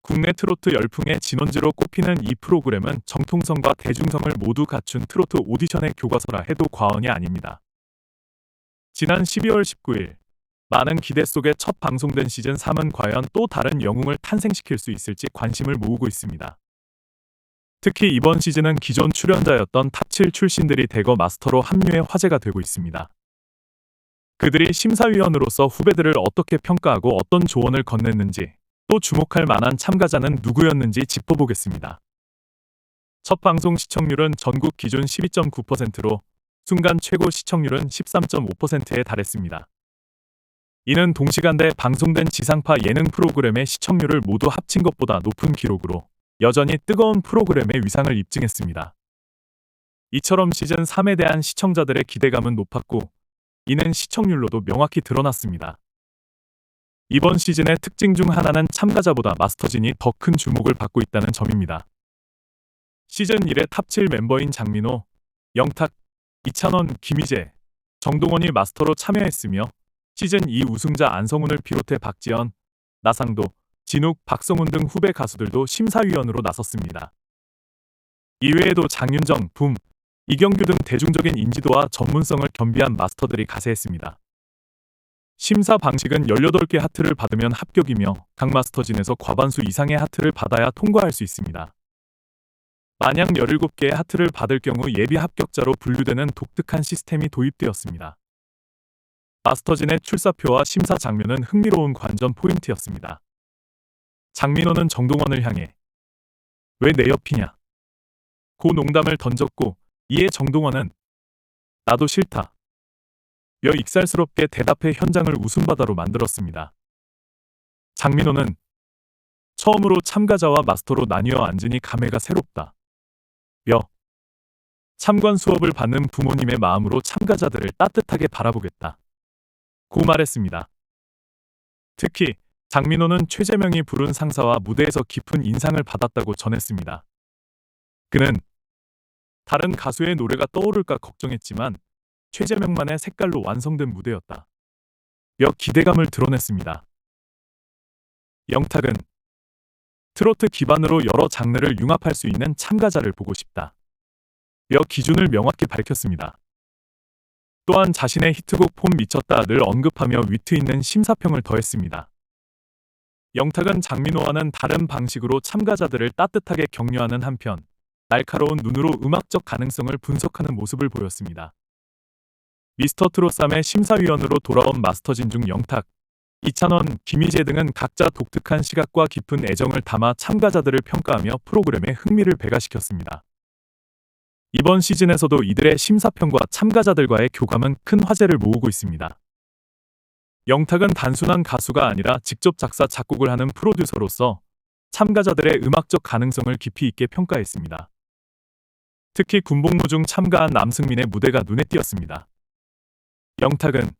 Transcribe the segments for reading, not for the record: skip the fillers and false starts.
국내 트로트 열풍의 진원지로 꼽히는 이 프로그램은 정통성과 대중성을 모두 갖춘 트로트 오디션의 교과서라 해도 과언이 아닙니다. 지난 12월 19일, 많은 기대 속에 첫 방송된 시즌3은 과연 또 다른 영웅을 탄생시킬 수 있을지 관심을 모으고 있습니다. 특히 이번 시즌은 기존 출연자였던 탑7 출신들이 대거 마스터로 합류해 화제가 되고 있습니다. 그들이 심사위원으로서 후배들을 어떻게 평가하고 어떤 조언을 건넸는지, 또 주목할 만한 참가자는 누구였는지 짚어보겠습니다. 첫 방송 시청률은 전국 기준 12.9%로 순간 최고 시청률은 13.5%에 달했습니다. 이는 동시간대 방송된 지상파 예능 프로그램의 시청률을 모두 합친 것보다 높은 기록으로 여전히 뜨거운 프로그램의 위상을 입증했습니다. 이처럼 시즌3에 대한 시청자들의 기대감은 높았고, 이는 시청률로도 명확히 드러났습니다. 이번 시즌의 특징 중 하나는 참가자보다 마스터진이 더 큰 주목을 받고 있다는 점입니다. 시즌 1의 탑7 멤버인 장민호, 영탁, 이찬원, 김희재, 정동원이 마스터로 참여했으며 시즌 2 우승자 안성훈을 비롯해 박지현, 나상도, 진욱, 박성훈 등 후배 가수들도 심사위원으로 나섰습니다. 이외에도 장윤정, 붐, 이경규 등 대중적인 인지도와 전문성을 겸비한 마스터들이 가세했습니다. 심사 방식은 18개 하트를 받으면 합격이며 각 마스터진에서 과반수 이상의 하트를 받아야 통과할 수 있습니다. 만약 17개의 하트를 받을 경우 예비 합격자로 분류되는 독특한 시스템이 도입되었습니다. 마스터진의 출사표와 심사 장면은 흥미로운 관전 포인트였습니다. 장민호는 정동원을 향해 "왜 내 옆이냐?" 고 농담을 던졌고, 이에 정동원은 "나도 싫다" 며 익살스럽게 대답해 현장을 웃음바다로 만들었습니다. 장민호는 "처음으로 참가자와 마스터로 나뉘어 앉으니 감회가 새롭다" 며 참관 수업을 받는 부모님의 마음으로 참가자들을 따뜻하게 바라보겠다 고 말했습니다. 특히 장민호는 최재명이 부른 상사와 무대에서 깊은 인상을 받았다고 전했습니다. 그는 다른 가수의 노래가 떠오를까 걱정했지만 최재명만의 색깔로 완성된 무대였다 며 기대감을 드러냈습니다. 영탁은 트로트 기반으로 여러 장르를 융합할 수 있는 참가자를 보고 싶다 며 기준을 명확히 밝혔습니다. 또한 자신의 히트곡 폼 미쳤다를 언급하며 위트 있는 심사평을 더했습니다. 영탁은 장민호와는 다른 방식으로 참가자들을 따뜻하게 격려하는 한편 날카로운 눈으로 음악적 가능성을 분석하는 모습을 보였습니다. 미스터 트롯 3의 심사위원으로 돌아온 마스터진 중 영탁, 이찬원, 김희재 등은 각자 독특한 시각과 깊은 애정을 담아 참가자들을 평가하며 프로그램의 흥미를 배가시켰습니다. 이번 시즌에서도 이들의 심사평과 참가자들과의 교감은 큰 화제를 모으고 있습니다. 영탁은 단순한 가수가 아니라 직접 작사, 작곡을 하는 프로듀서로서 참가자들의 음악적 가능성을 깊이 있게 평가했습니다. 특히 군복무 중 참가한 남승민의 무대가 눈에 띄었습니다. 영탁은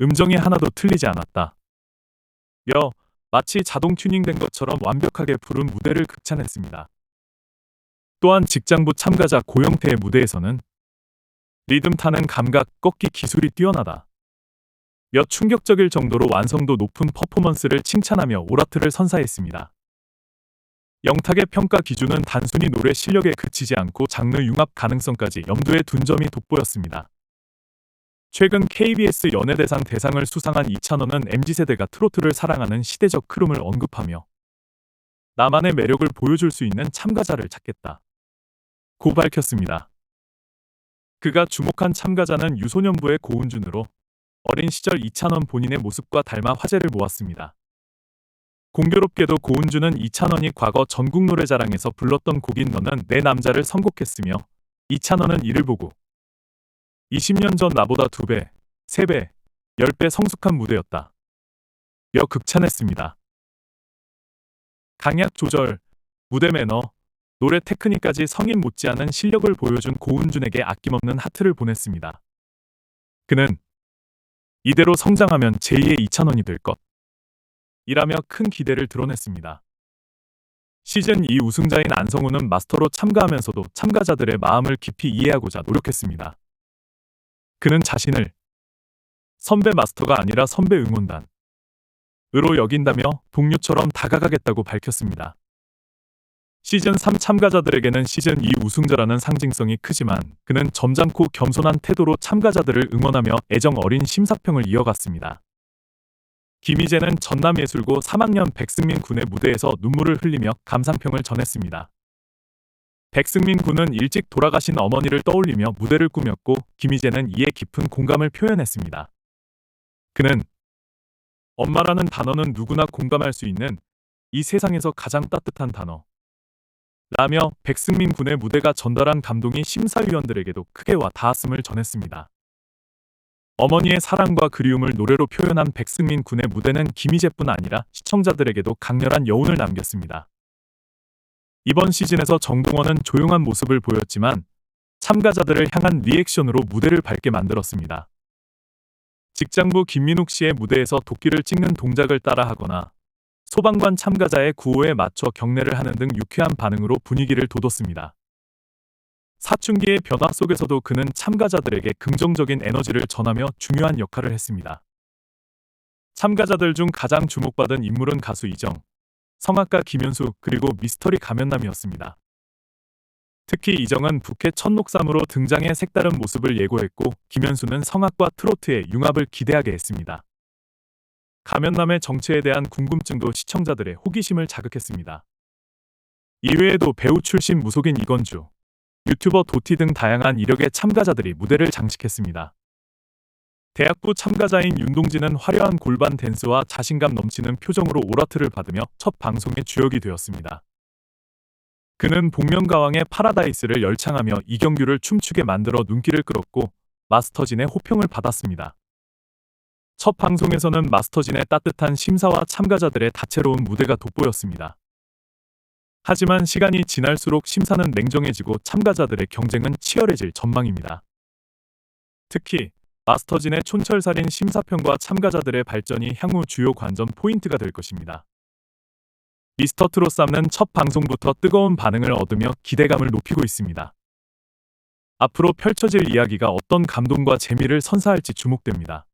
"음정이 하나도 틀리지 않았다" 며 마치 자동 튜닝된 것처럼 완벽하게 부른 무대를 극찬했습니다. 또한 직장부 참가자 고영태의 무대에서는 "리듬 타는 감각, 꺾기 기술이 뛰어나다" 며 충격적일 정도로 완성도 높은 퍼포먼스를 칭찬하며 오라트를 선사했습니다. 영탁의 평가 기준은 단순히 노래 실력에 그치지 않고 장르 융합 가능성까지 염두에 둔 점이 돋보였습니다. 최근 KBS 연예대상 대상을 수상한 이찬원은 MZ세대가 트로트를 사랑하는 시대적 흐름을 언급하며 "나만의 매력을 보여줄 수 있는 참가자를 찾겠다" 고 밝혔습니다. 그가 주목한 참가자는 유소년부의 고은준으로 어린 시절 이찬원 본인의 모습과 닮아 화제를 모았습니다. 공교롭게도 고은준은 이찬원이 과거 전국노래자랑에서 불렀던 곡인 너는 내 남자를 선곡했으며 이찬원은 이를 보고 20년 전 나보다 2배, 3배, 10배 성숙한 무대였다 며 극찬했습니다. 강약 조절, 무대 매너, 노래 테크닉까지 성인 못지않은 실력을 보여준 고은준에게 아낌없는 하트를 보냈습니다. 그는 "이대로 성장하면 제2의 이찬원이 될 것" 이라며 큰 기대를 드러냈습니다. 시즌 2 우승자인 안성훈은 마스터로 참가하면서도 참가자들의 마음을 깊이 이해하고자 노력했습니다. 그는 자신을 선배 마스터가 아니라 선배 응원단, 여긴다며 동료처럼 다가가겠다고 밝혔습니다. 시즌3 참가자들에게는 시즌2 우승자라는 상징성이 크지만 그는 점잖고 겸손한 태도로 참가자들을 응원하며 애정 어린 심사평을 이어갔습니다. 김희재는 전남예술고 3학년 백승민 군의 무대에서 눈물을 흘리며 감상평을 전했습니다. 백승민 군은 일찍 돌아가신 어머니를 떠올리며 무대를 꾸몄고 김희재는 이에 깊은 공감을 표현했습니다. 그는 엄마라는 단어는 누구나 공감할 수 있는 이 세상에서 가장 따뜻한 단어 라며 백승민 군의 무대가 전달한 감동이 심사위원들에게도 크게 와 닿았음을 전했습니다. 어머니의 사랑과 그리움을 노래로 표현한 백승민 군의 무대는 김희재뿐 아니라 시청자들에게도 강렬한 여운을 남겼습니다. 이번 시즌에서 정동원은 조용한 모습을 보였지만 참가자들을 향한 리액션으로 무대를 밝게 만들었습니다. 직장부 김민욱 씨의 무대에서 도끼를 찍는 동작을 따라하거나 소방관 참가자의 구호에 맞춰 경례를 하는 등 유쾌한 반응으로 분위기를 돋웠습니다. 사춘기의 변화 속에서도 그는 참가자들에게 긍정적인 에너지를 전하며 중요한 역할을 했습니다. 참가자들 중 가장 주목받은 인물은 가수 이정, 성악가 김현수 그리고 미스터리 가면남이었습니다. 특히 이정은 부캐 천록삼으로 등장해 색다른 모습을 예고했고 김현수는 성악과 트로트의 융합을 기대하게 했습니다. 가면남의 정체에 대한 궁금증도 시청자들의 호기심을 자극했습니다. 이외에도 배우 출신 무속인 이건주, 유튜버 도티 등 다양한 이력의 참가자들이 무대를 장식했습니다. 대학부 참가자인 윤동진은 화려한 골반 댄스와 자신감 넘치는 표정으로 오라트를 받으며 첫 방송의 주역이 되었습니다. 그는 복면가왕의 파라다이스를 열창하며 이경규를 춤추게 만들어 눈길을 끌었고 마스터진의 호평을 받았습니다. 첫 방송에서는 마스터진의 따뜻한 심사와 참가자들의 다채로운 무대가 돋보였습니다. 하지만 시간이 지날수록 심사는 냉정해지고 참가자들의 경쟁은 치열해질 전망입니다. 특히 마스터진의 촌철살인 심사평과 참가자들의 발전이 향후 주요 관전 포인트가 될 것입니다. 미스터트롯3는 첫 방송부터 뜨거운 반응을 얻으며 기대감을 높이고 있습니다. 앞으로 펼쳐질 이야기가 어떤 감동과 재미를 선사할지 주목됩니다.